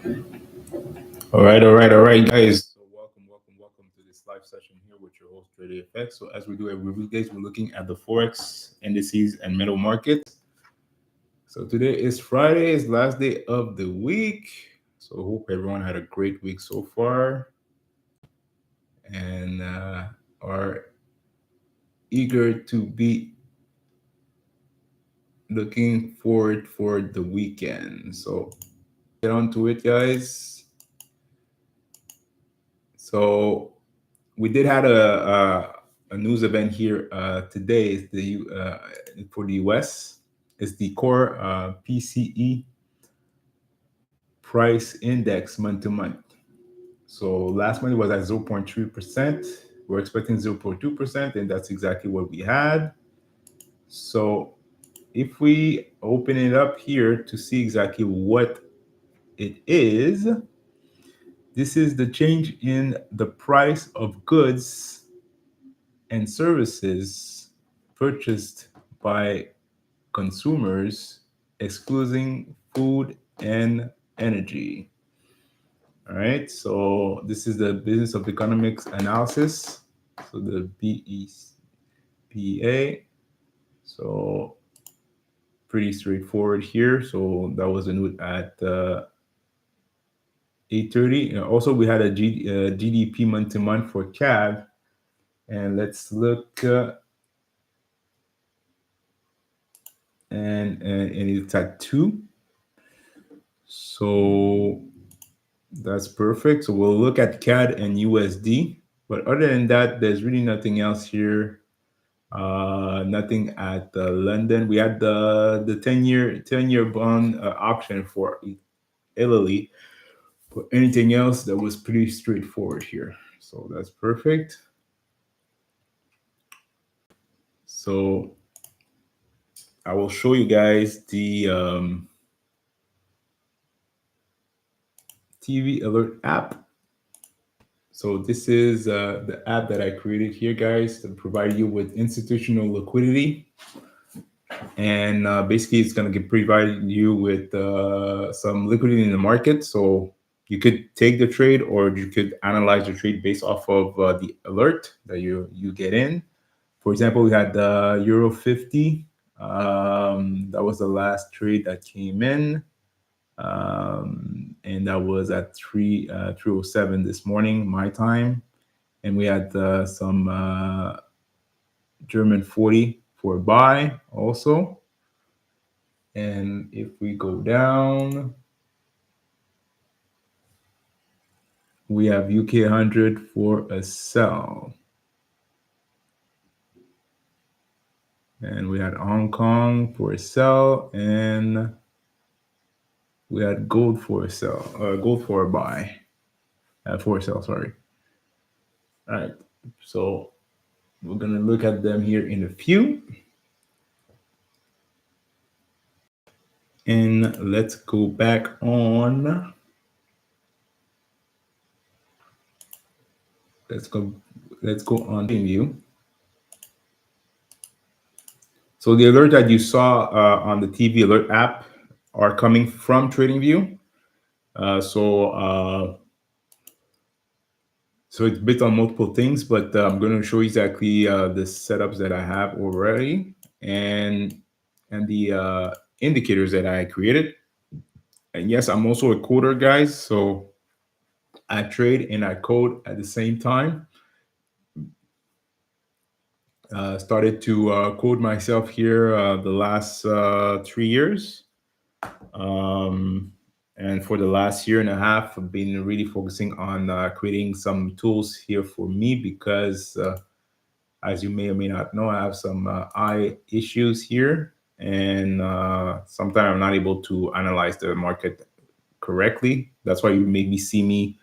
All right, guys. So welcome to this live session here with your host, Trader FX. So as we do every weekdays, we're looking at the Forex indices and metal markets. So today is Friday, it's last day of the week. So hope everyone had a great week so far and are eager to be looking forward for the weekend. So get on to it, guys. So we did had a news event here today. Is the for the US is the core PCE price index month to month. So last month it was at 0.3%. We're expecting 0.2%, and that's exactly what we had. So if we open it up here to see exactly what it is, this is the change in the price of goods and services purchased by consumers, excluding food and energy. All right, so this is the business of economics analysis. So the BEPA. So pretty straightforward here. So that was a note at 8:30. Also, we had a GDP month to month for CAD, and let's look. And it's at 2. So that's perfect. So we'll look at CAD and USD. But other than that, there's really nothing else here. Nothing at London. We had the 10-year bond auction for Italy. But anything else, that was pretty straightforward here. So that's perfect. So I will show you guys the TV alert app. So this is the app that I created here, guys, to provide you with institutional liquidity. And basically, it's going to provide you with some liquidity in the market. So you could take the trade, or you could analyze the trade based off of the alert that you get in. For example, we had the Euro 50. That was the last trade that came in. And that was at 3:07 this morning, my time. And we had some German 40 for buy also. And if we go down, we have UK 100 for a sell. And we had Hong Kong for a sell, and we had gold for a sell, gold for a buy, for a sell, sorry. All right, so we're gonna look at them here in a few. And let's go back on. Let's go on view. So the alert that you saw on the TV alert app are coming from TradingView. So it's based on multiple things, but I'm going to show you exactly the setups that I have already and the indicators that I created. And yes, I'm also a coder, guys. So I trade and I code at the same time. Started to code myself here the last 3 years. And for the last year and a half, I've been really focusing on creating some tools here for me because, as you may or may not know, I have some eye issues here. And sometimes I'm not able to analyze the market correctly. That's why you maybe see me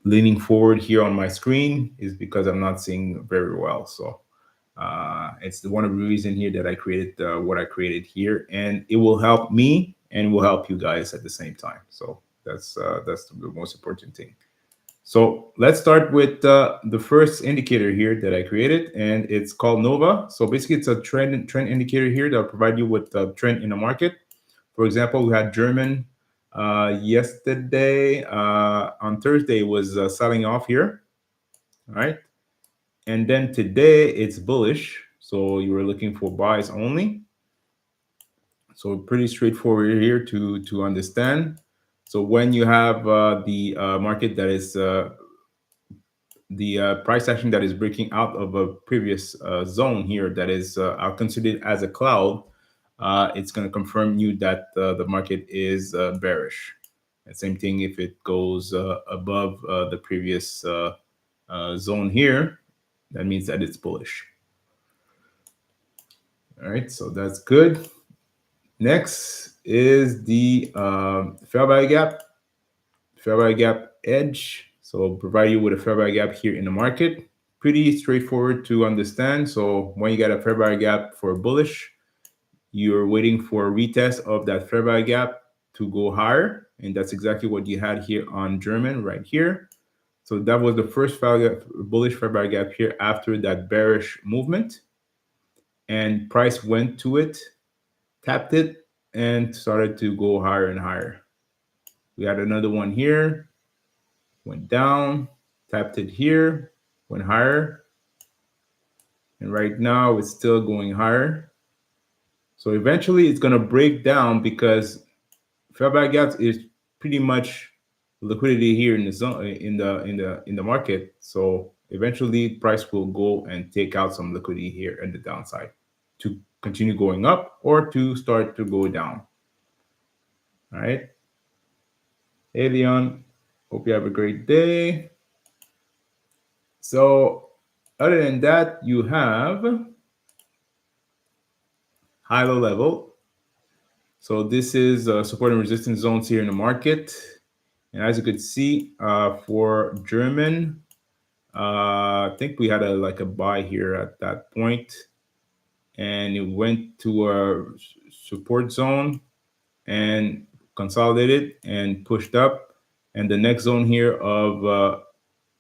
leaning forward here on my screen, is because I'm not seeing very well. So it's one of the reasons here that I created what I created here, and it will help me and will help you guys at the same time. So that's the most important thing. So let's start with the first indicator here that I created, and it's called Nova. So basically, it's a trend indicator here that will provide you with the trend in the market. For example, we had German Yesterday, on Thursday, was selling off here. All right. And then today it's bullish. So you were looking for buys only. So pretty straightforward here to understand. So when you have the market that is the price action that is breaking out of a previous zone here that is I'll consider it as a cloud, it's going to confirm you that the market is bearish. And same thing if it goes above the previous zone here, that means that it's bullish. All right, so that's good. Next is the fair value gap edge. So provide you with a fair value gap here in the market. Pretty straightforward to understand. So when you get a fair value gap for bullish, you're waiting for a retest of that fair value gap to go higher. And that's exactly what you had here on German right here. So that was the first bullish fair value gap here after that bearish movement. And price went to it, tapped it, and started to go higher and higher. We had another one here, went down, tapped it here, went higher. And right now it's still going higher. So eventually it's going to break down because fair value gaps is pretty much liquidity here in the zone in the market. So eventually price will go and take out some liquidity here in the downside to continue going up or to start to go down. All right. Hey Leon, hope you have a great day. So other than that, you have high-low level. So this is support and resistance zones here in the market. And as you could see, for German, I think we had a buy here at that point, and it went to a support zone and consolidated and pushed up. And the next zone here of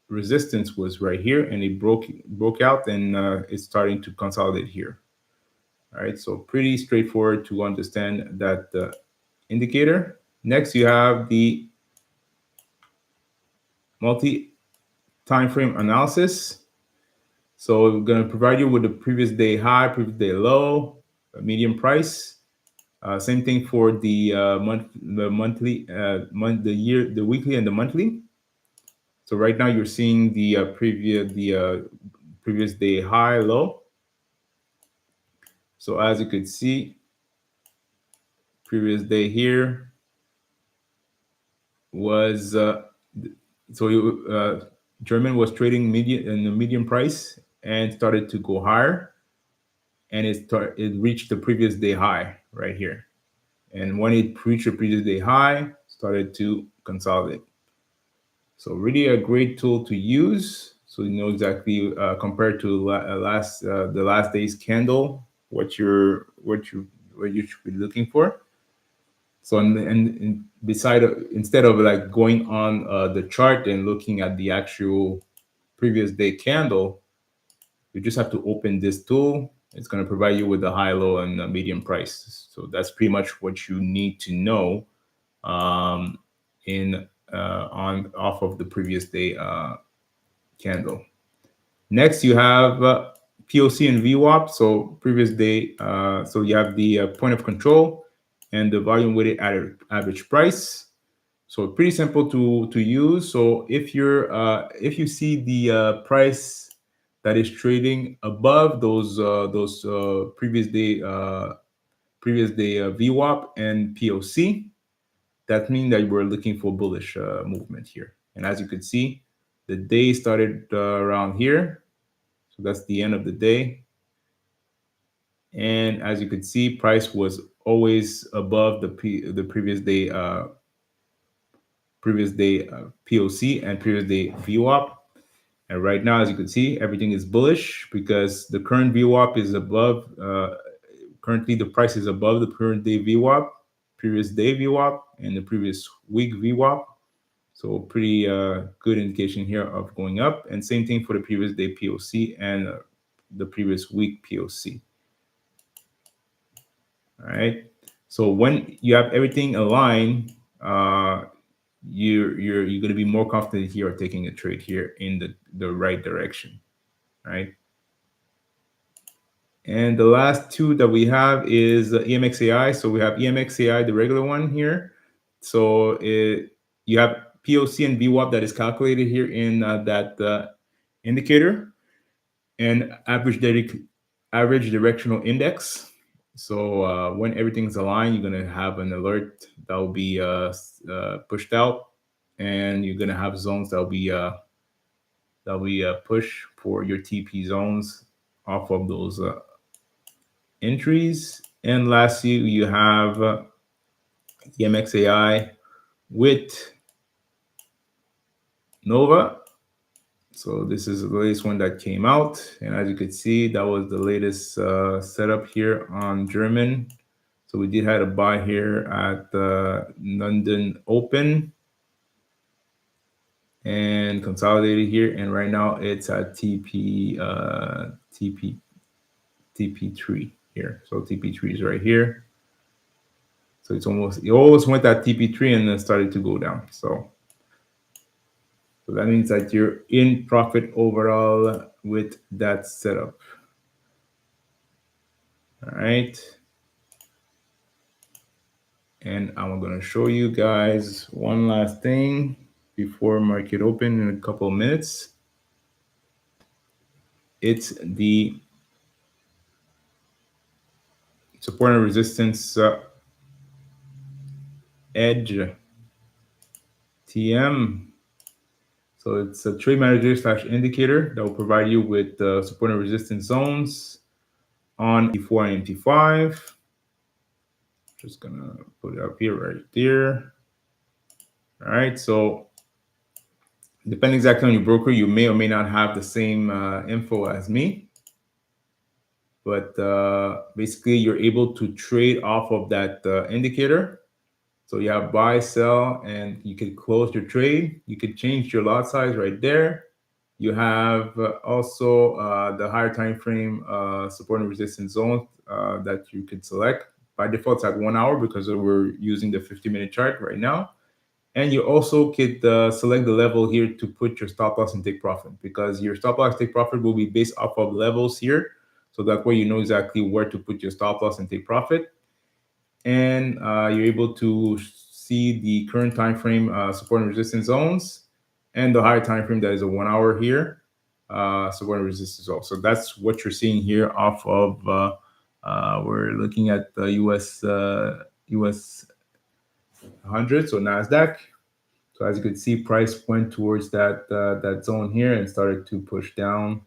resistance was right here, and it broke out, and it's starting to consolidate here. All right, so pretty straightforward to understand that indicator. Next, you have the multi-time frame analysis. So we're going to provide you with the previous day high, previous day low, medium price. Same thing for the monthly, the weekly, and the monthly. So right now you're seeing the previous day high, low. So as you could see, previous day here was German was trading medium in the medium price and started to go higher, and it reached the previous day high right here. And when it reached the previous day high, started to consolidate. So really a great tool to use. So you know exactly compared to the last day's candle, what you should be looking for. So and instead of like going on the chart and looking at the actual previous day candle, you just have to open this tool. It's going to provide you with the high, low, and medium price. So that's pretty much what you need to know on off of the previous day candle. Next, you have POC and VWAP. So previous day, so you have the point of control and the volume weighted average price. So pretty simple to use. So if you see the price that is trading above those previous day VWAP and POC, that means that we're looking for bullish movement here. And as you can see, the day started around here, so that's the end of the day. And as you can see, price was always above the previous day POC and previous day VWAP. And right now, as you can see, everything is bullish because the current VWAP is above. Currently, the price is above the current day VWAP, previous day VWAP, and the previous week VWAP. So pretty good indication here of going up. And same thing for the previous day POC and the previous week POC. All right. So when you have everything aligned, you're going to be more confident here or taking a trade here in the right direction, right? And the last two that we have is EMXAI. So we have EMXAI, the regular one here. So you have POC and VWAP that is calculated here in that indicator, and average directional index. So when everything's aligned, you're going to have an alert that will be pushed out, and you're going to have zones that will be push for your TP zones off of those entries. And lastly, you have EMXAI with Nova. So this is the latest one that came out, and as you can see, that was the latest setup here on German. So we did have a buy here at the London Open and consolidated here, and right now it's at TP3 here. So TP3 is right here. So it almost went at TP3 and then started to go down. So that means that you're in profit overall with that setup. All right. And I'm going to show you guys one last thing before market open in a couple of minutes. It's the support and resistance edge TM. So it's a trade manager / indicator that will provide you with support and resistance zones on MT4 and MT5. Just gonna put it up here right there. All right, so depending exactly on your broker, you may or may not have the same info as me, but basically you're able to trade off of that indicator. So you have buy, sell, and you can close your trade. You can change your lot size right there. You have also the higher time frame support and resistance zone that you could select. By default, it's at 1 hour because we're using the 50-minute chart right now. And you also could select the level here to put your stop loss and take profit, because your stop loss take profit will be based off of levels here. So that way you know exactly where to put your stop loss and take profit. And you're able to see the current time frame support and resistance zones, and the higher time frame that is a 1 hour here, support and resistance zone. So that's what you're seeing here off of. We're looking at the US 100, so Nasdaq. So as you can see, price went towards that zone here and started to push down.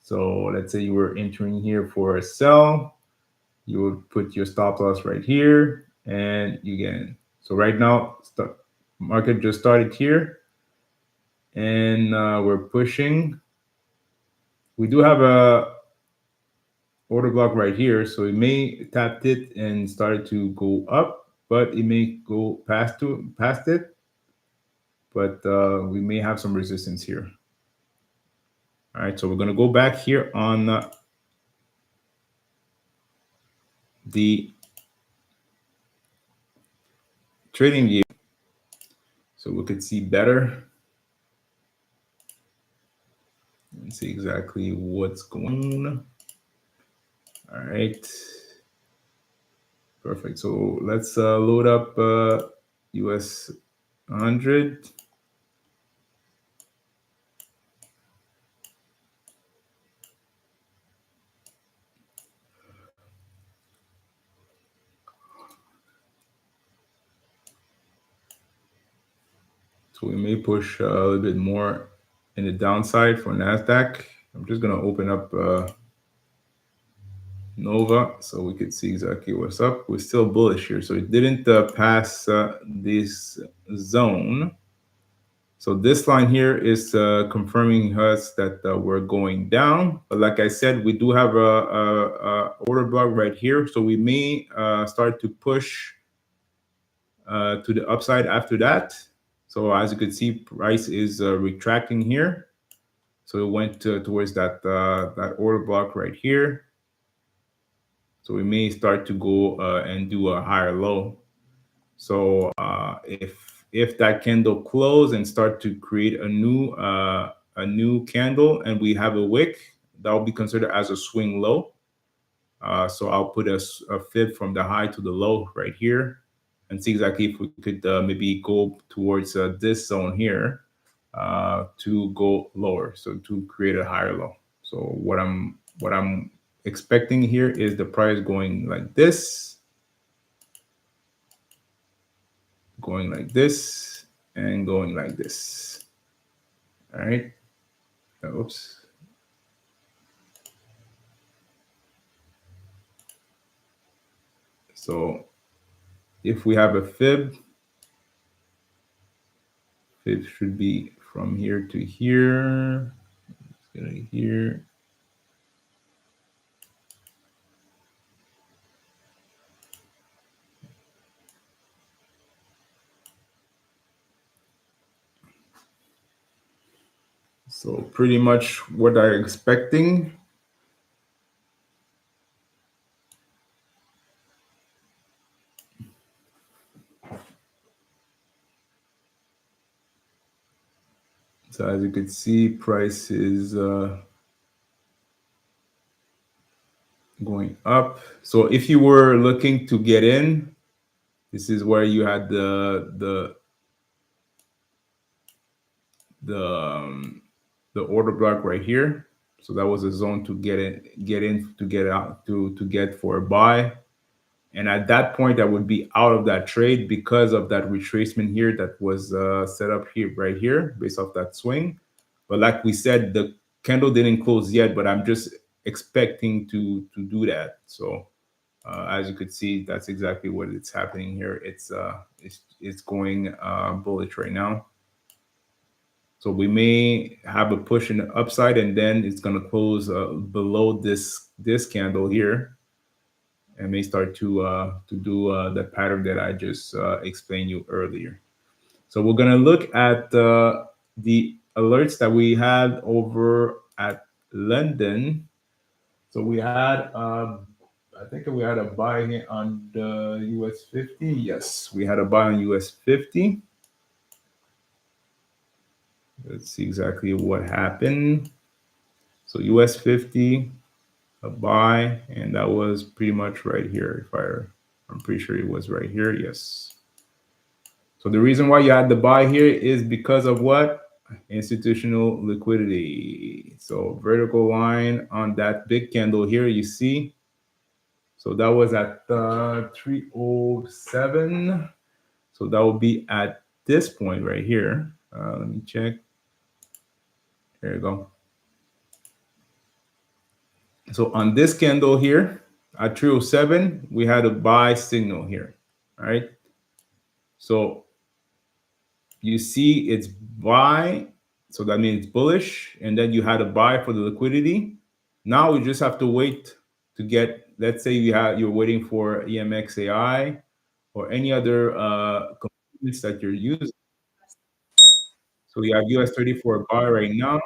So let's say you were entering here for a sell. You would put your stop loss right here, and you get in. So right now, market just started here, and we're pushing. We do have a order block right here, so it may tapped it and started to go up, but it may go past it. But we may have some resistance here. All right, so we're gonna go back here on the trading view, so we could see better and see exactly what's going on. All right, perfect. So let's load up US 100. So we may push a little bit more in the downside for Nasdaq. I'm just gonna open up Nova so we could see exactly what's up. We're still bullish here, so it didn't pass this zone. So this line here is confirming us that we're going down. But like I said, we do have a order block right here, so we may start to push to the upside after that. So as you can see, price is retracting here. So it went towards that order block right here. So we may start to go and do a higher low. So if that candle close and start to create a new candle, and we have a wick, that will be considered as a swing low. So I'll put a fib from the high to the low right here, and see exactly if we could maybe go towards this zone here to go lower, so to create a higher low. So what I'm expecting here is the price going like this, and going like this. All right. Oops. So if we have a fib should be from here to here. Here. So pretty much what I'm expecting. So as you can see, price is going up. So if you were looking to get in, this is where you had the order block right here. So that was a zone to get in, to get out, to get for a buy. And at that point, I would be out of that trade because of that retracement here that was set up here, right here, based off that swing. But like we said, the candle didn't close yet, but I'm just expecting to do that. So as you could see, that's exactly what it's happening here. It's going bullish right now. So we may have a push in the upside, and then it's going to close below this candle here, and may start to do the pattern that I just explained you earlier. So we're going to look at the alerts that we had over at London. So we had, I think we had a buy here on the US50. Yes, we had a buy on US50. Let's see exactly what happened. So US50, a buy, and that was pretty much right here. I'm pretty sure it was right here. Yes. So the reason why you had the buy here is because of what? Institutional liquidity. So vertical line on that big candle here, you see. So that was at 307. So that will be at this point right here. Let me check. There you go. So on this candle here at 307, we had a buy signal here. All right. So you see it's buy. So that means bullish. And then you had a buy for the liquidity. Now we just have to wait to get, let's say you're waiting for EMXAI or any other components that you're using. So we have US30 for a buy right now.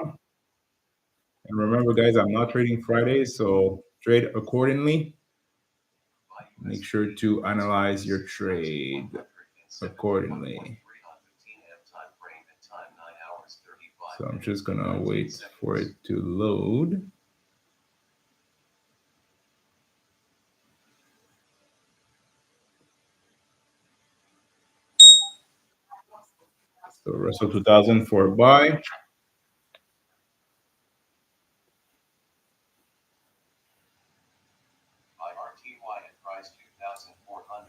And remember, guys, I'm not trading Fridays, so trade accordingly. Make sure to analyze your trade accordingly. So I'm just gonna wait for it to load. So Russell 2000 for buy.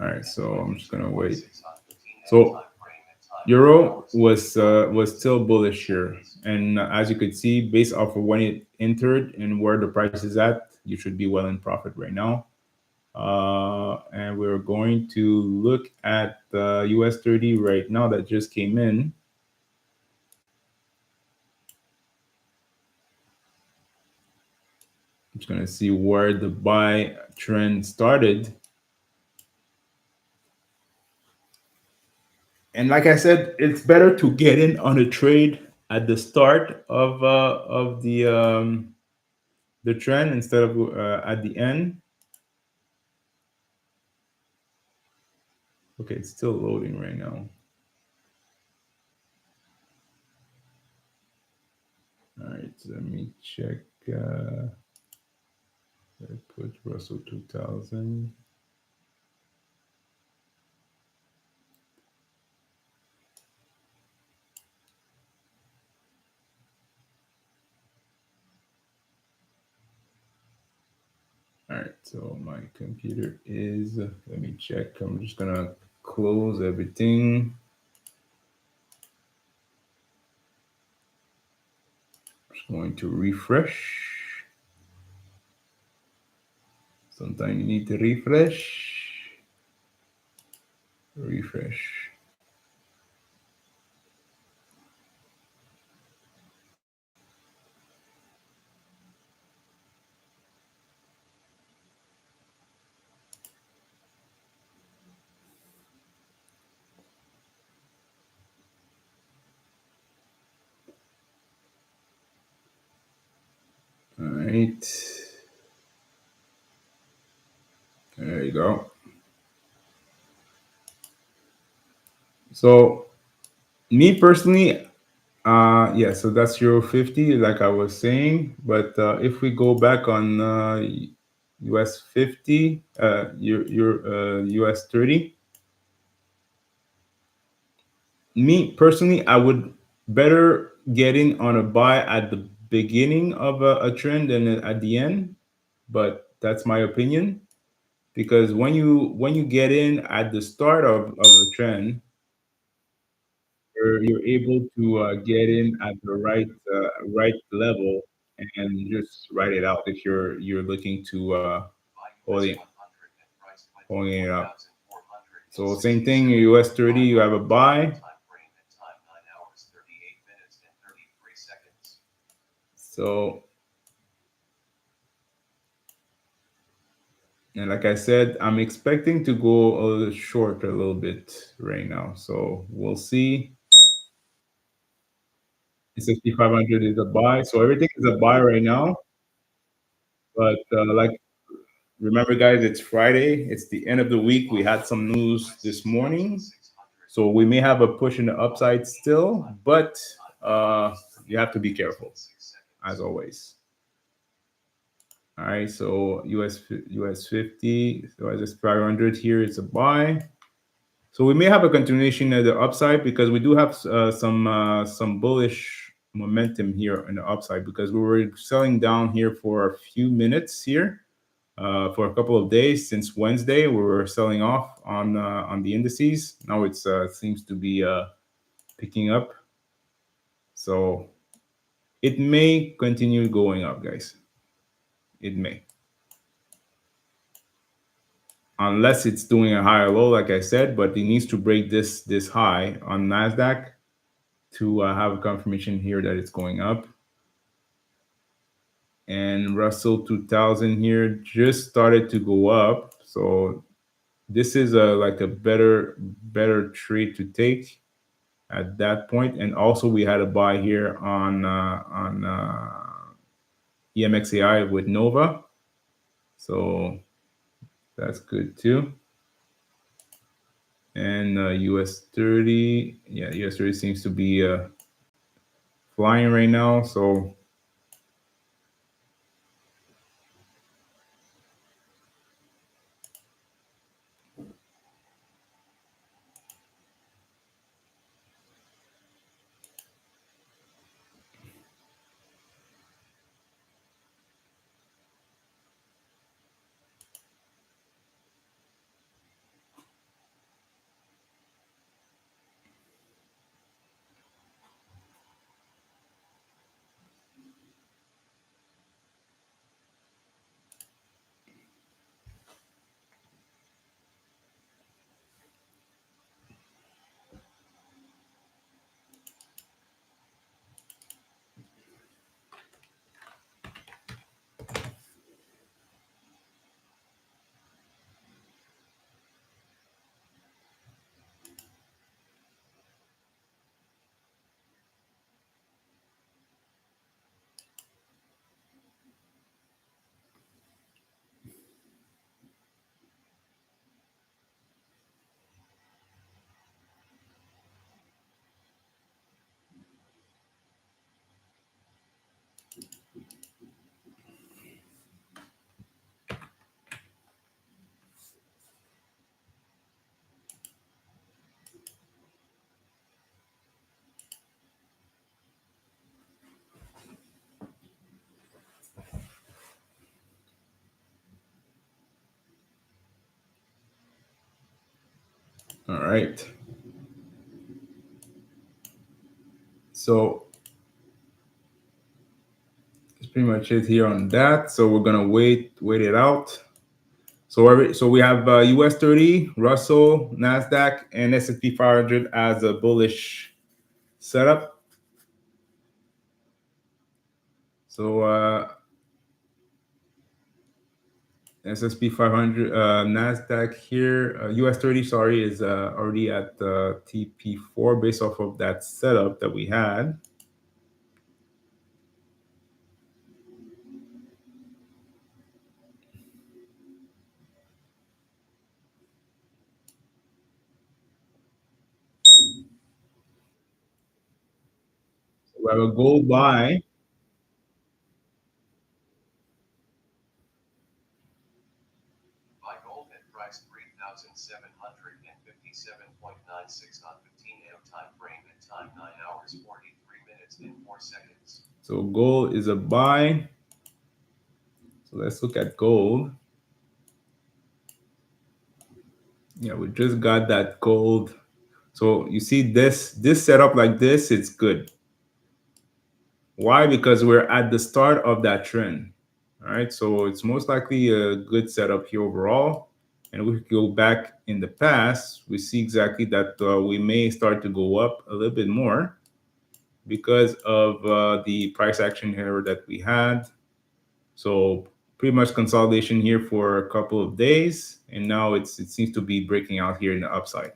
All right, so I'm just gonna wait. So Euro was still bullish here, and as you could see, based off of when it entered and where the price is at, you should be well in profit right now. And we're going to look at the US30 right now that just came in. I'm just gonna see where the buy trend started. And like I said, it's better to get in on a trade at the start of the trend instead of at the end. Okay, it's still loading right now. All right, so let me check. I put Russell 2000. All right, so my computer is, let me check. I'm just gonna close everything. Just going to refresh. Sometimes you need to refresh. Refresh. All right. There you go. So me personally, yeah, so that's Euro 50, like I was saying. But if we go back on US 50, US 30, me personally, I would better get in on a buy at the beginning of a trend than at the end. But that's my opinion, because when you get in at the start of a trend, you're able to get in at the right level and just write it out if you're looking to holding holding it up. So same thing, US 30, you have a buy. So, and like I said, I'm expecting to go a little short a little bit right now. So we'll see. 6,500 is a buy. So everything is a buy right now. But like, remember, guys, it's Friday. It's the end of the week. We had some news this morning. So we may have a push in the upside still, but you have to be careful, as always. All right, so US 50, so as 500 here, it's a buy. So we may have a continuation of the upside because we do have some bullish momentum here on the upside, because we were selling down here for a few minutes here, for a couple of days since Wednesday. We were selling off on the indices. Now it's seems to be picking up, so it may continue going up, guys. It may, unless it's doing a higher low, like I said. But it needs to break this high on Nasdaq to have a confirmation here that it's going up. And Russell 2000 here just started to go up, so this is a like a better trade to take at that point. And also we had a buy here on EMXAI with Nova, so that's good too. And US 30, yeah, US 30 seems to be flying right now. So All right. So that's pretty much it here on that. So we're gonna wait it out. So we have US30, Russell, Nasdaq, and S&P 500 as a bullish setup. So S&P 500, Nasdaq here, US30, sorry, is already at TP4 based off of that setup that we had. So we have a gold buy. Buy gold at price 3,757.96 on 15 AM time frame and time 9 hours 43 minutes and 4 seconds. So gold is a buy. So let's look at gold. Yeah, we just got that gold. So you see this setup like this, it's good. Why? Because we're at the start of that trend. All right, so it's most likely a good setup here overall. And we could go back in the past, we see exactly that we may start to go up a little bit more because of the price action here that we had. So pretty much consolidation here for a couple of days, and now it seems to be breaking out here in the upside.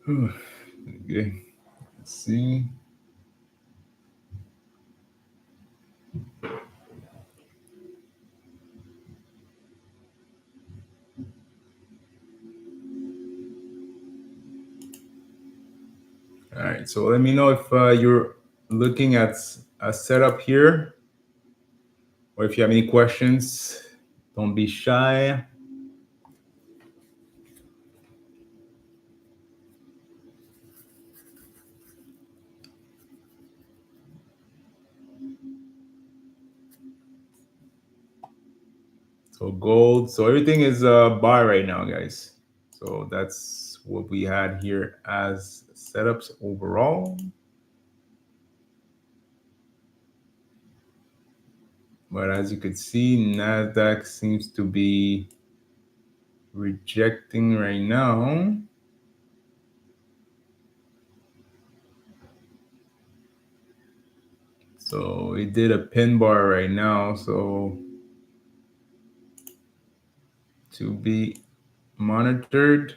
Okay, let's see. All right, so let me know if you're looking at a setup here, or if you have any questions. Don't be shy. So gold. So everything is a buy right now, guys. So that's what we had here as setups overall. But as you can see, Nasdaq seems to be rejecting right now. So it did a pin bar right now. So to be monitored.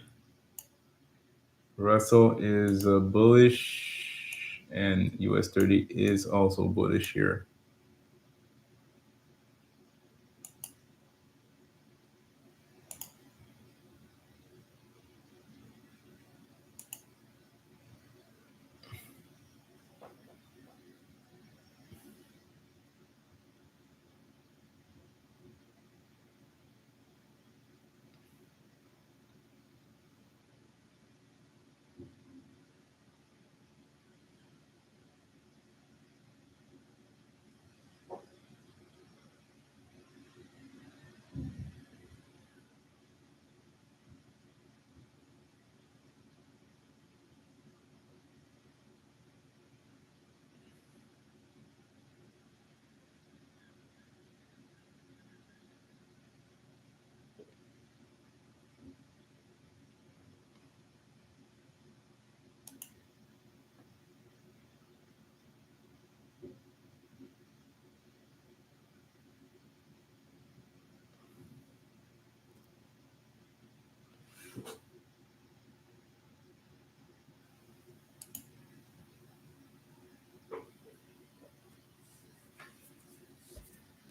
Russell is bullish, and US30 is also bullish here.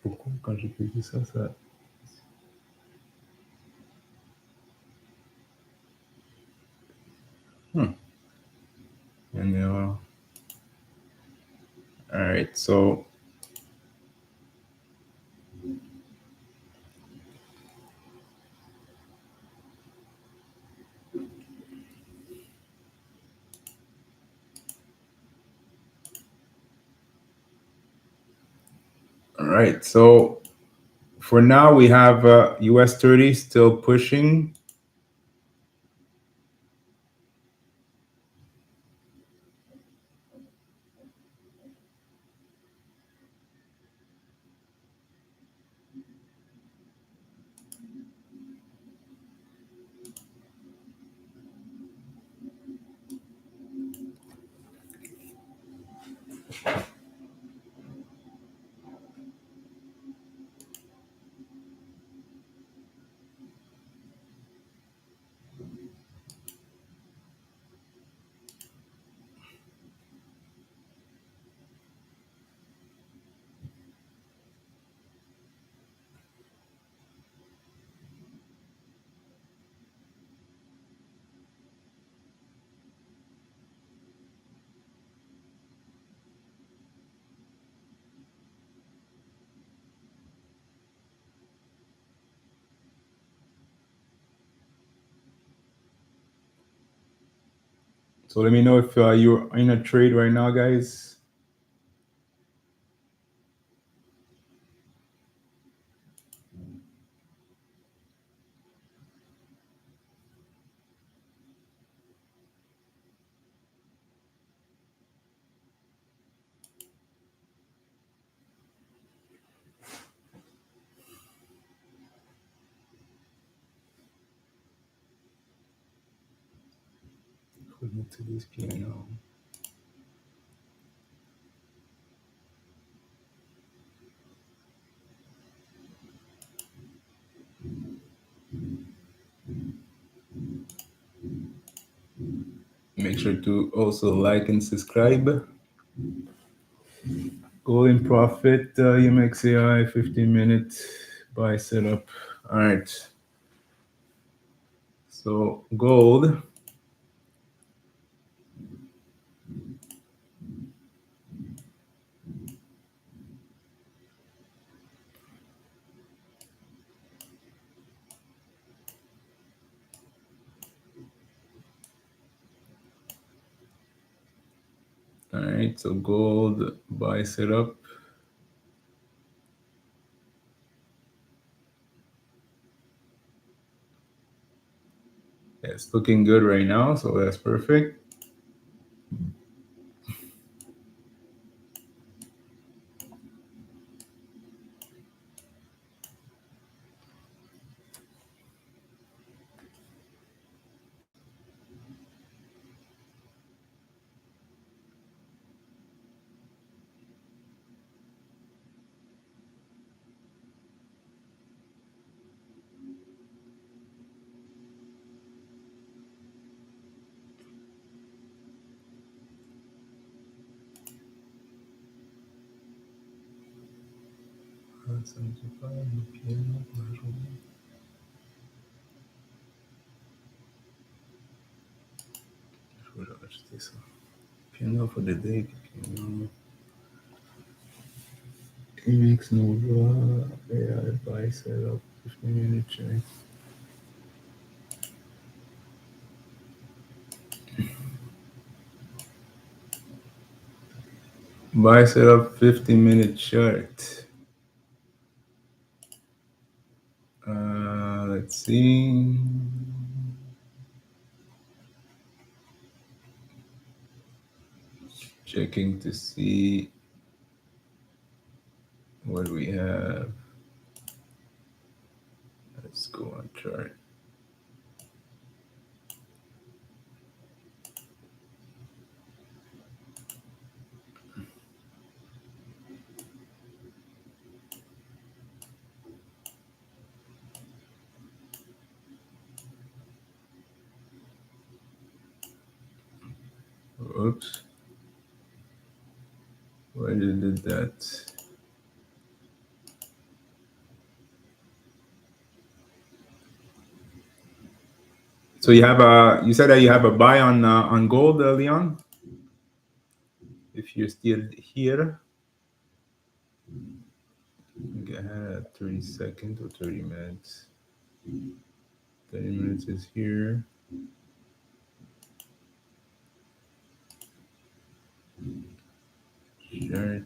pourquoi quand j'ai cliqué ça, ça. Hmm. Une erreur. All right, so all right, so for now we have US30 still pushing. So let me know if you're in a trade right now, guys. Put it to this piano. Make sure to also like and subscribe. Gold in profit, UMXAI 15-minute buy setup. All right. So gold. All right. So gold buy setup. Yeah, it's looking good right now, so that's perfect. Je vais rajouter ça. Piano for the day. Piano. Imix Nova. AI buy setup. 15-minute check. Buy setup 15-minute chart. Let's see. Checking to see what we have. Let's go on chart. Oops. Why did it do that? So you said that you have a buy on gold, Leon. If you're still here, go ahead at 30 seconds or 30 minutes. 30 minutes is here. Sure.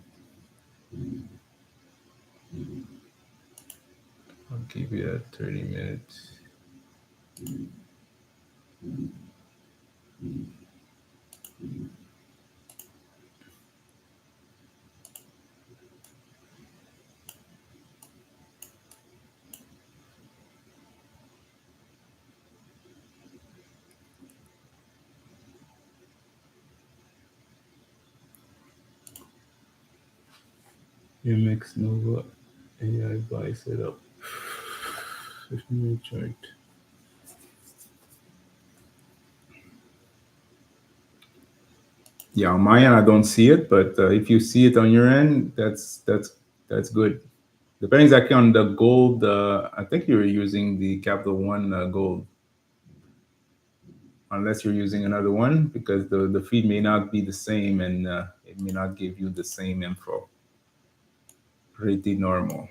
I'll give you that 30 minutes. MX Nova AI buy setup. 15-minute chart. Yeah, on my end, I don't see it, but if you see it on your end, that's good. Depends exactly on the gold. I think you're using the Capital One gold, unless you're using another one, because the feed may not be the same and it may not give you the same info. Pretty normal.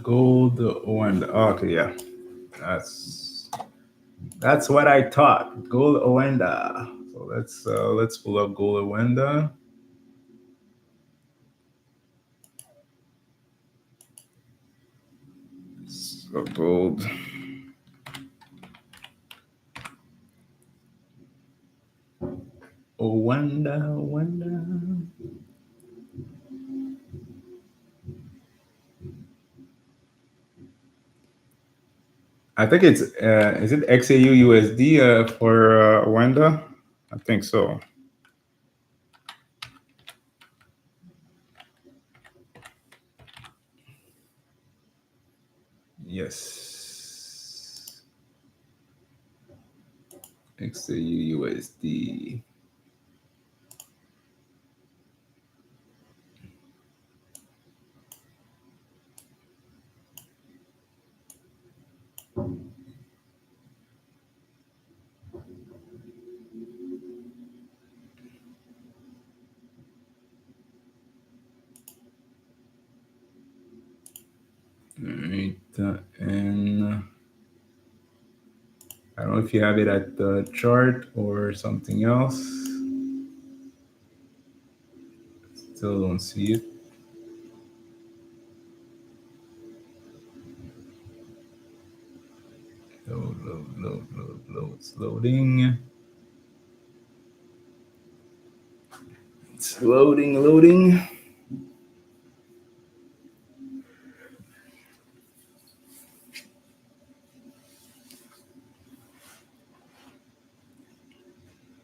Gold one. Okay, yeah, that's what I thought. Gold Owenda. So let's pull up Gold Owenda. So gold. Owenda, Owenda. I think it's is it XAUUSD for Owenda? I think so. Yes. XAUUSD. Alright, and I don't know if you have it at the chart or something else. Still don't see it. Load. It's loading. It's loading.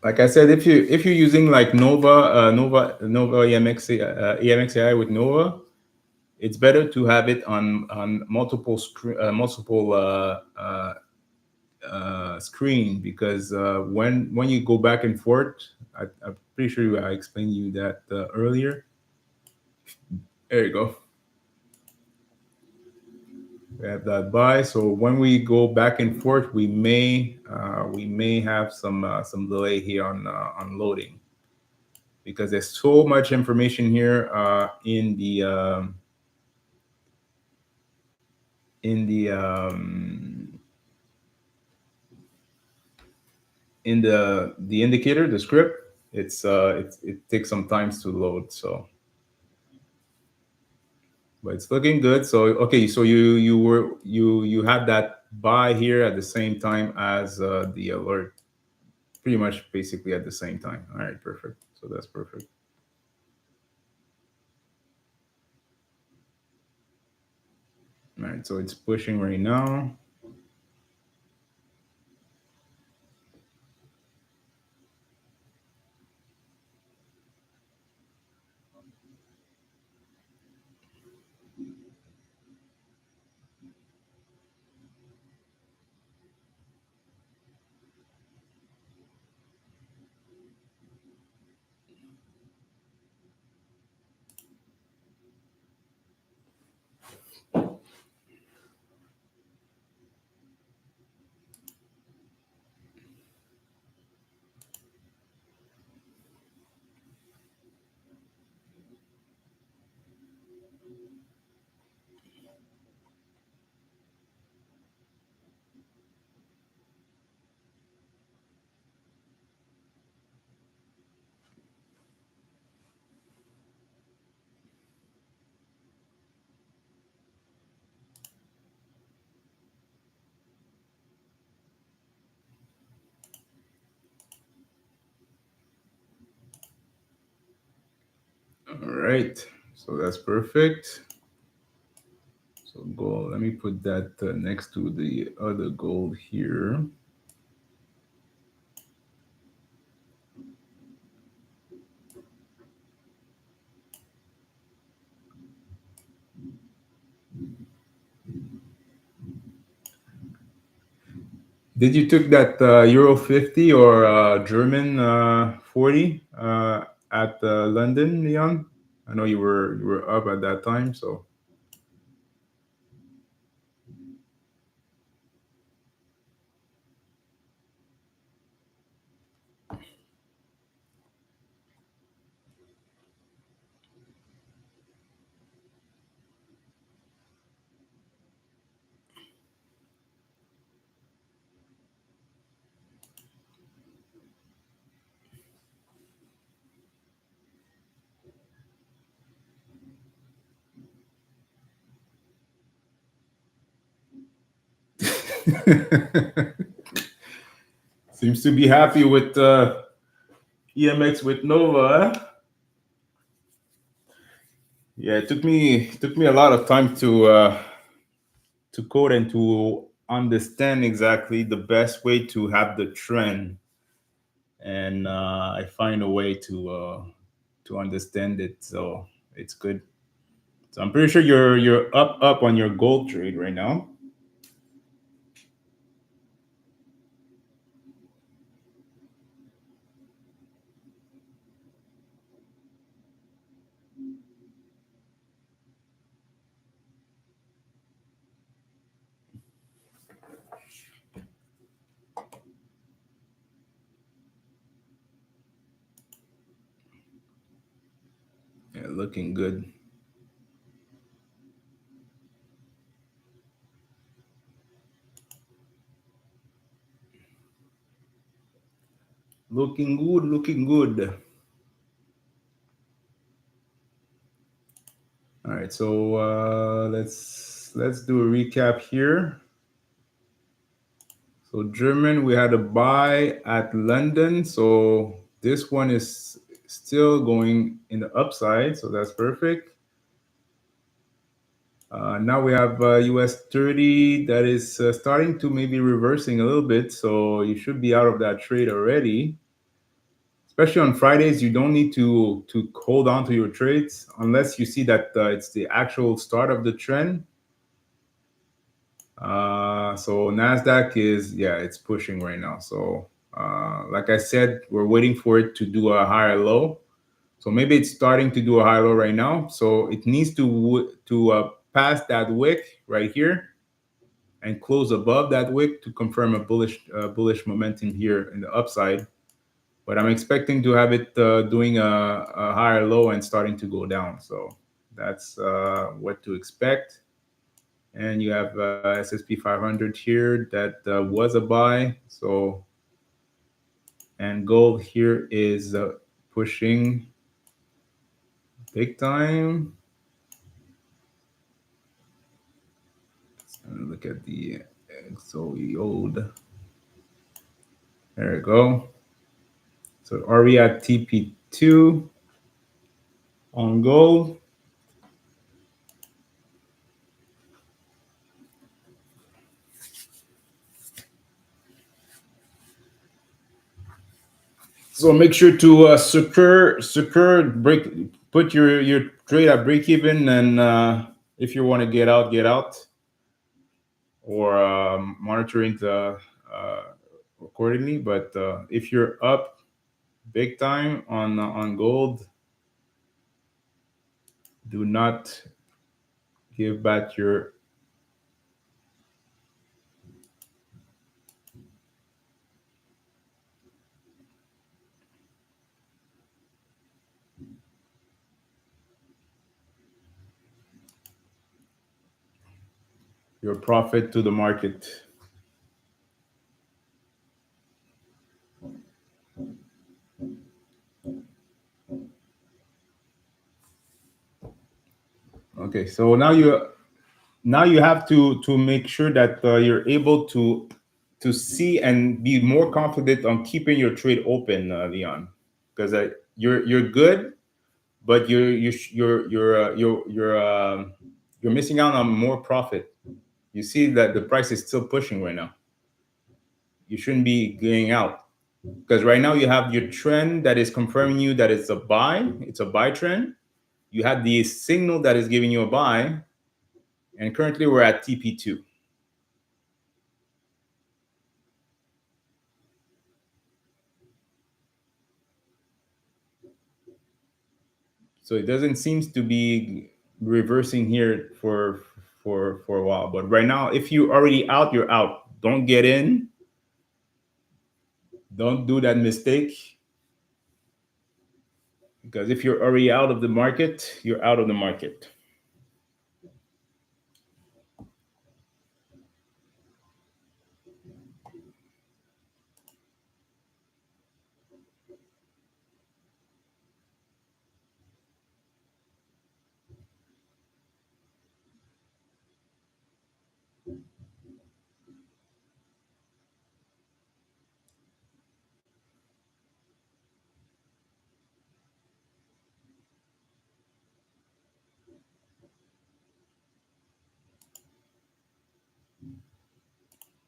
Like I said, if you're using like Nova EMXAI with Nova, it's better to have it on multiple screen, because when you go back and forth, I'm pretty sure I explained you that earlier. There you go. We have that buy. So when we go back and forth, we may have some delay here on loading because there's so much information here in the indicator, the script. It takes some time to load. So, but it's looking good. So okay, so you had that buy here at the same time as the alert, pretty much basically at the same time. All right, perfect. So that's perfect. All right, so it's pushing right now. All right, so that's perfect. So gold, let me put that next to the other gold here. Did you took that Euro 50 or German 40 at London, Leon? I know you were up at that time, so seems to be happy with EMX with Nova. Huh? Yeah, it took me a lot of time to code and to understand exactly the best way to have the trend, and I find a way to understand it. So it's good. So I'm pretty sure you're up on your gold trade right now. Yeah, looking good. Looking good, looking good. All right, so let's do a recap here. So German, we had a buy at London. So this one is still going in the upside. So that's perfect. Now we have US30 that is starting to maybe reversing a little bit. So you should be out of that trade already. Especially on Fridays, you don't need to hold on to your trades unless you see that it's the actual start of the trend. So Nasdaq is, yeah, it's pushing right now. So like I said, we're waiting for it to do a higher low. So maybe it's starting to do a high low right now. So it needs to pass that wick right here and close above that wick to confirm a bullish momentum here in the upside. But I'm expecting to have it doing a higher low and starting to go down. So that's what to expect. And you have S&P 500 here that was a buy. So, and gold here is pushing big time. Let's look at the XAUUSD. There we go. So are we at TP2 on gold? So make sure to secure break, put your trade at break even, and if you want to get out, or monitoring the accordingly. But if you're up big time on gold, do not give back your profit to the market. Okay, so now you have to make sure that you're able to see and be more confident on keeping your trade open, Leon, because you're good, but you're missing out on more profit. You see that the price is still pushing right now. You shouldn't be going out, because right now you have your trend that is confirming you that it's a buy. It's a buy trend. You had the signal that is giving you a buy, and currently we're at TP2. So it doesn't seem to be reversing here for a while. But right now, if you're already out, you're out. Don't get in. Don't do that mistake, because if you're already out of the market, you're out of the market.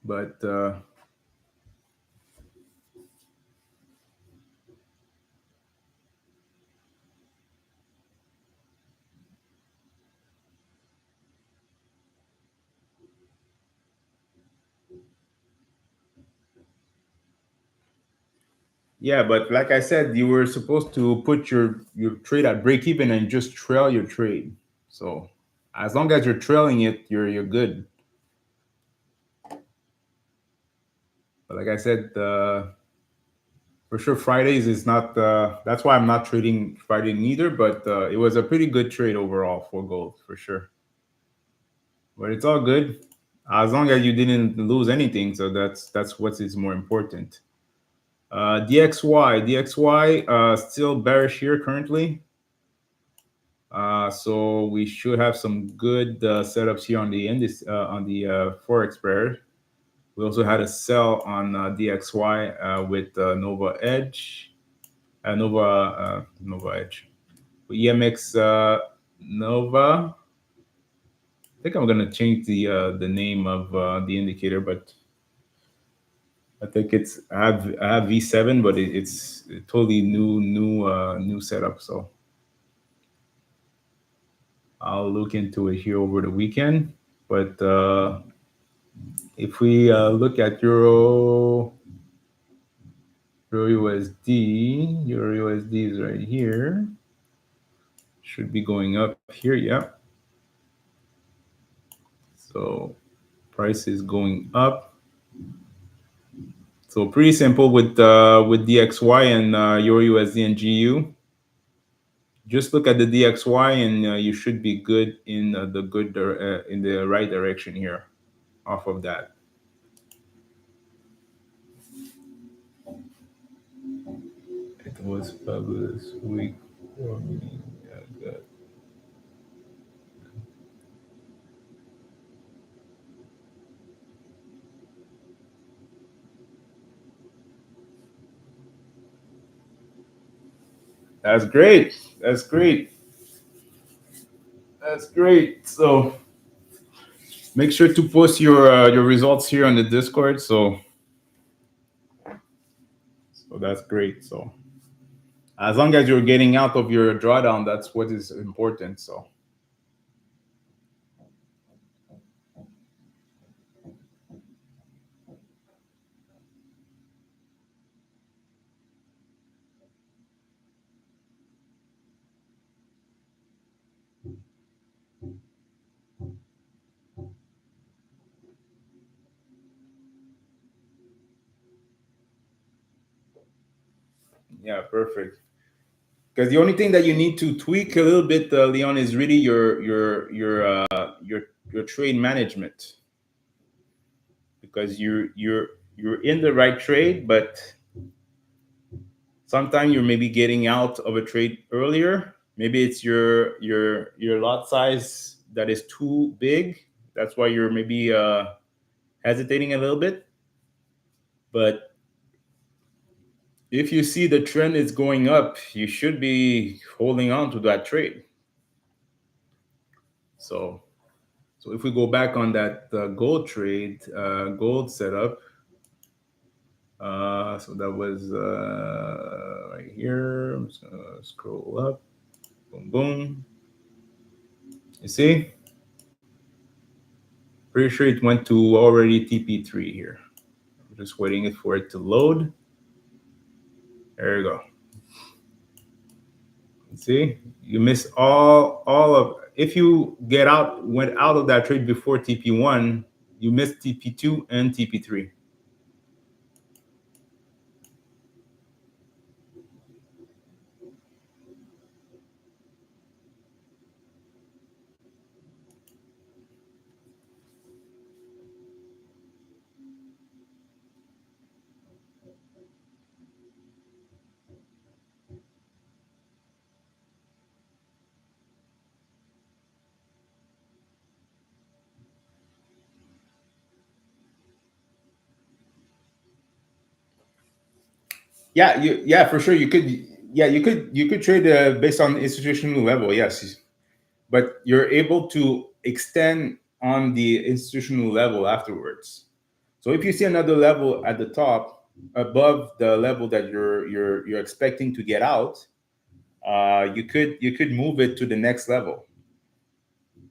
But yeah, but like I said, you were supposed to put your trade at break even and just trail your trade. So as long as you're trailing it, you're good. But like I said, for sure Fridays is not. That's why I'm not trading Friday neither. But it was a pretty good trade overall for gold for sure. But it's all good as long as you didn't lose anything. So that's what is more important. DXY still bearish here currently. So we should have some good setups here on the Forex pair. We also had a sell on DXY with Nova Edge, Nova Edge, EMX Nova. I think I'm gonna change the name of the indicator, but I think I have V7, but it's a totally new setup. So I'll look into it here over the weekend. But if we look at Euro USD, Euro USD is right here. Should be going up here. Yeah. So price is going up. So pretty simple with DXY and Euro USD and GU. Just look at the DXY and you should be good in in the right direction here off of that. It was fabulous week for me. Yeah, good. That's great. That's great. That's great. So make sure to post your results here on the Discord. So that's great. So as long as you're getting out of your drawdown, that's what is important. So yeah, perfect. Because the only thing that you need to tweak a little bit, Leon, is really your trade management. Because you're in the right trade, but sometimes you're maybe getting out of a trade earlier. Maybe it's your lot size that is too big. That's why you're maybe hesitating a little bit. But if you see the trend is going up, you should be holding on to that trade. So so if we go back on that gold trade, gold setup, so that was right here. I'm just gonna scroll up. Boom, boom. You see? Pretty sure it went to already TP3 here. I'm just waiting for it to load. There you go. See, you missed all of. If you went out of that trade before TP1, you missed TP2 and TP3. Yeah, for sure. You could, yeah, you could trade based on institutional level, yes, but you're able to extend on the institutional level afterwards. So if you see another level at the top above the level that you're expecting to get out, you could move it to the next level.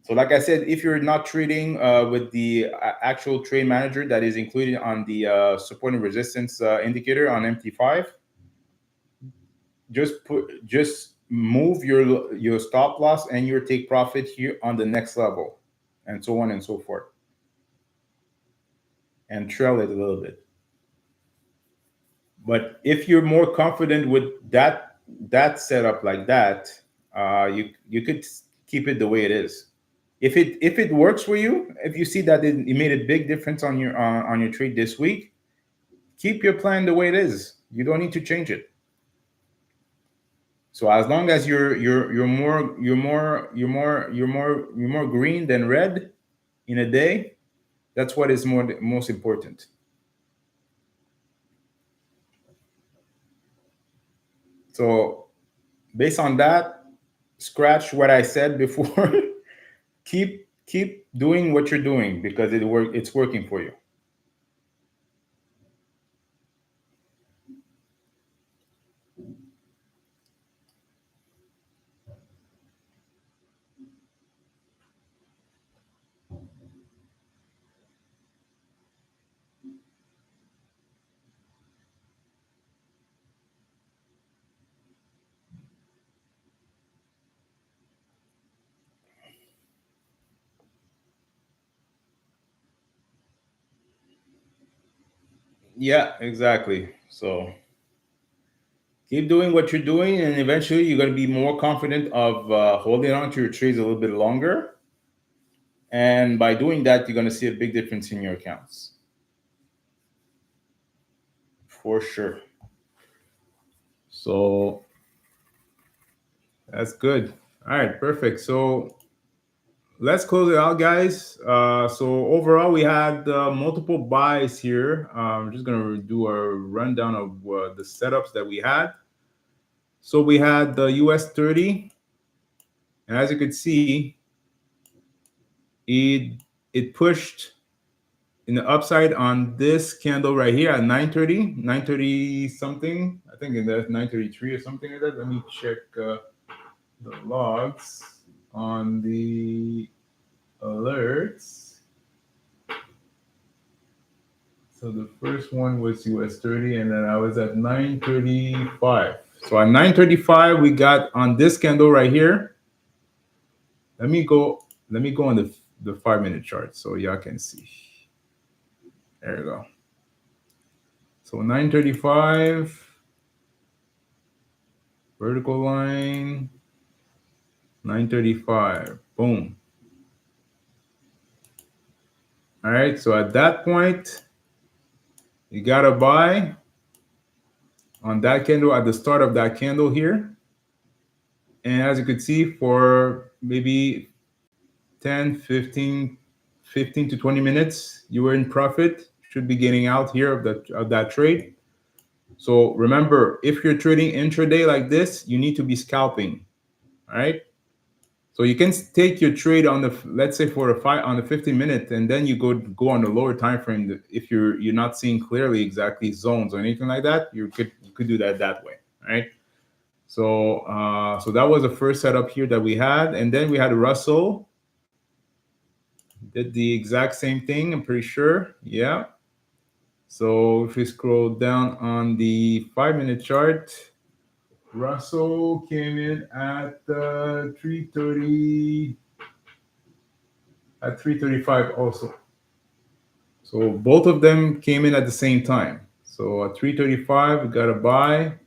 So like I said, if you're not trading with the actual trade manager that is included on the support and resistance indicator on MT5, just move your stop loss and your take profit here on the next level, and so on and so forth, and trail it a little bit. But if you're more confident with that setup like that, you could keep it the way it is. If it works for you, if you see that it made a big difference on your trade this week, keep your plan the way it is. You don't need to change it. So as long as you're more green than red in a day, that's what is most important. So based on that, scratch what I said before. Keep doing what you're doing because it's working for you. Yeah, exactly. So keep doing what you're doing, and eventually you're going to be more confident of holding on to your trades a little bit longer. And by doing that, you're going to see a big difference in your accounts for sure. So that's good. All right, perfect. So let's close it out, guys. So overall, we had multiple buys here. I'm just gonna do a rundown of the setups that we had. So we had the US30, and as you could see, it it pushed in the upside on this candle right here at 9:30, 9:30 something. I think that's 9:33 or something like that. Let me check the logs on the alerts. So the first one was US30, and then I was at 9:35. So at 9:35, we got on this candle right here. Let me go. Let me go on the 5-minute chart so y'all can see. There you go. So 9:35, vertical line, 9:35. Boom. All right. So at that point, you gotta buy on that candle at the start of that candle here. And as you could see, for maybe 10, 15 to 20 minutes, you were in profit, should be getting out here of that trade. So remember, if you're trading intraday like this, you need to be scalping. All right. So you can take your trade on the, let's say for on the 15-minute, and then you go on the lower time frame. If you're not seeing clearly exactly zones or anything like that, you could do that way. All right. So that was the first setup here that we had, and then we had Russell did the exact same thing. I'm pretty sure. Yeah. So if we scroll down on the 5-minute chart, Russell came in at 3:30 at 3:35 also. So both of them came in at the same time. So at 3:35, we got a buy.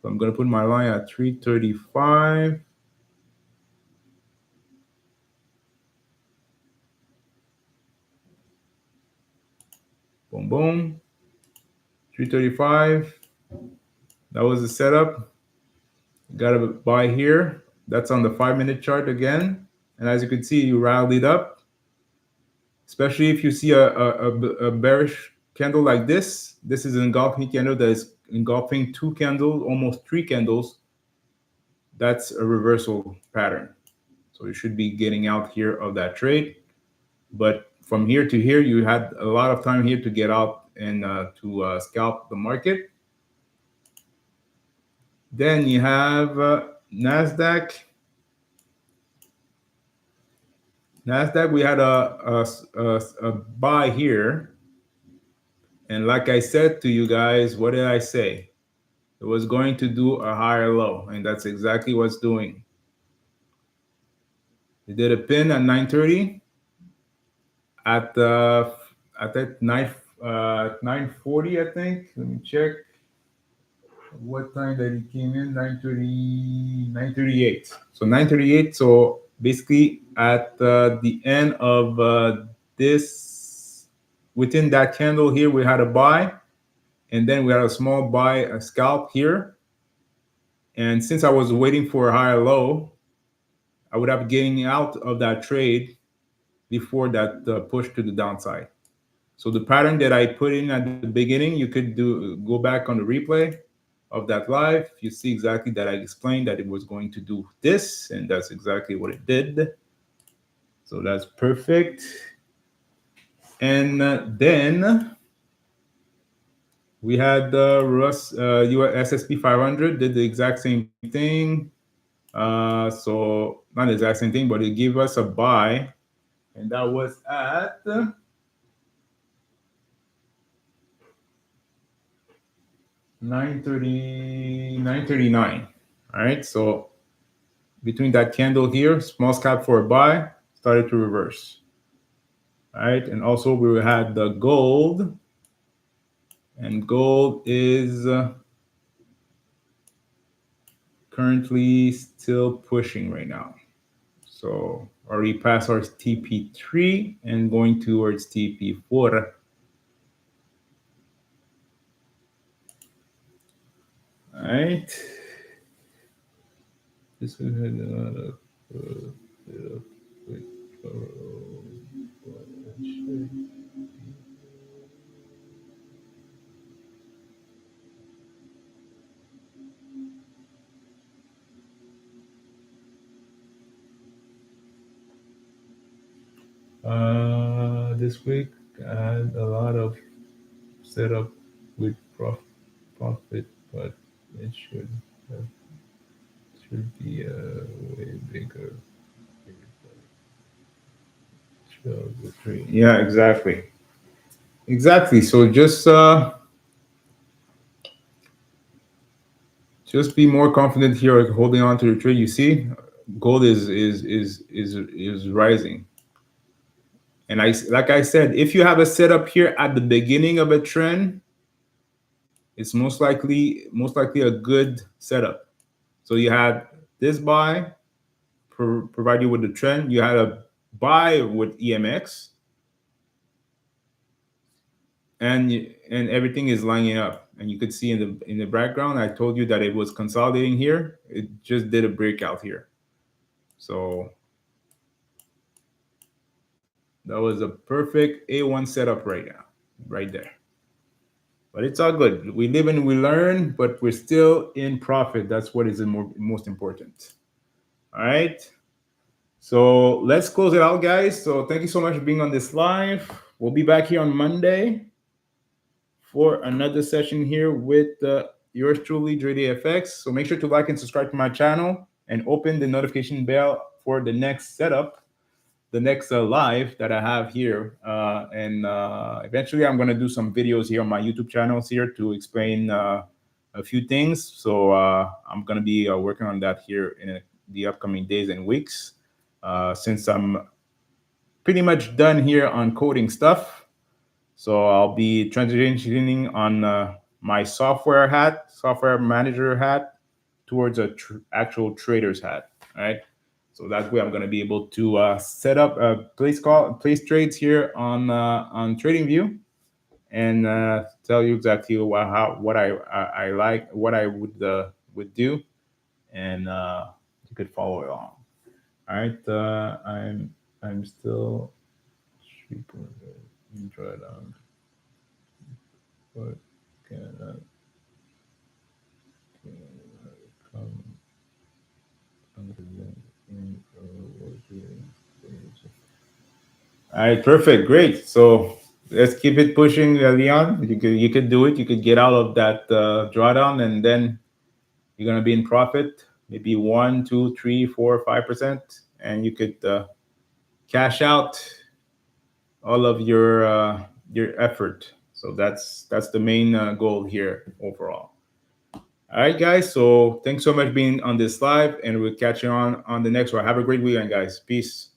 So I'm going to put my line at 3:35. Boom, boom. 3:35. That was the setup. Got a buy here. That's on the 5-minute chart again. And as you can see, you rallied up. Especially if you see a bearish candle like this. This is an engulfing candle that is engulfing 2 candles, almost 3 candles. That's a reversal pattern. So you should be getting out here of that trade. But from here to here, you had a lot of time here to get out and to scalp the market. Then you have NASDAQ. NASDAQ, we had a buy here. And like I said to you guys, what did I say? It was going to do a higher low, and that's exactly what's doing. It did a pin at 9:30. At that 9:40, I think. Let me check. What time that he came in? 9:30, 9:38. So 9:38. So basically, at the end of this, within that candle here, we had a buy, and then we had a small buy, a scalp here. And since I was waiting for a higher low, I would have getting out of that trade before that push to the downside. So the pattern that I put in at the beginning, you could go back on the replay of that live. You see exactly that I explained that it was going to do this, and that's exactly what it did. So that's perfect. And then we had US SSP 500 did the exact same thing. So not the exact same thing, but it gave us a buy, and that was at 9:30, 9:39. All right, so between that candle here, small scalp for a buy, started to reverse. All right, and also we had the gold, And gold is currently still pushing right now. So already past our TP3 and going towards TP4. All right. This one had a lot of this week I had a lot of setup with profit, but it have, should be way bigger. Yeah, exactly. Exactly. So just be more confident here, like holding on to the trade. You see, gold is rising. And like I said, if you have a setup here at the beginning of a trend, it's most likely a good setup. So you had this buy provide you with the trend. You had a buy with EMX, and everything is lining up. And you could see in the background, I told you that it was consolidating here. It just did a breakout here. So that was a perfect A1 setup right now, right there. But it's all good. We live and we learn, but we're still in profit. That's what is the most important. All right. So let's close it out, guys. So thank you so much for being on this live. We'll be back here on Monday for another session here with yours truly, JDFX. So make sure to like and subscribe to my channel and open the notification bell for the next setup, the next live that I have here. And eventually I'm going to do some videos here on my YouTube channels here to explain a few things. So I'm going to be working on that here in the upcoming days and weeks. Since I'm pretty much done here on coding stuff. So I'll be transitioning on my software manager hat, towards a actual trader's hat. All right. So that way I'm going to be able to set up place trades here on TradingView, and tell you exactly what I like, what I would do, and you could follow along. All right. I'm still super drawdown, but cannot come under in working stage. All right, perfect, great. So let's keep it pushing, Leon. You could do it. You could get out of that drawdown, and then you're gonna be in profit, maybe 1, 2, 3, 4, 5%, and you could cash out all of your effort. So that's the main goal here overall. All right, guys. So thanks so much for being on this live, and we'll catch you on the next one. Have a great weekend, guys. Peace.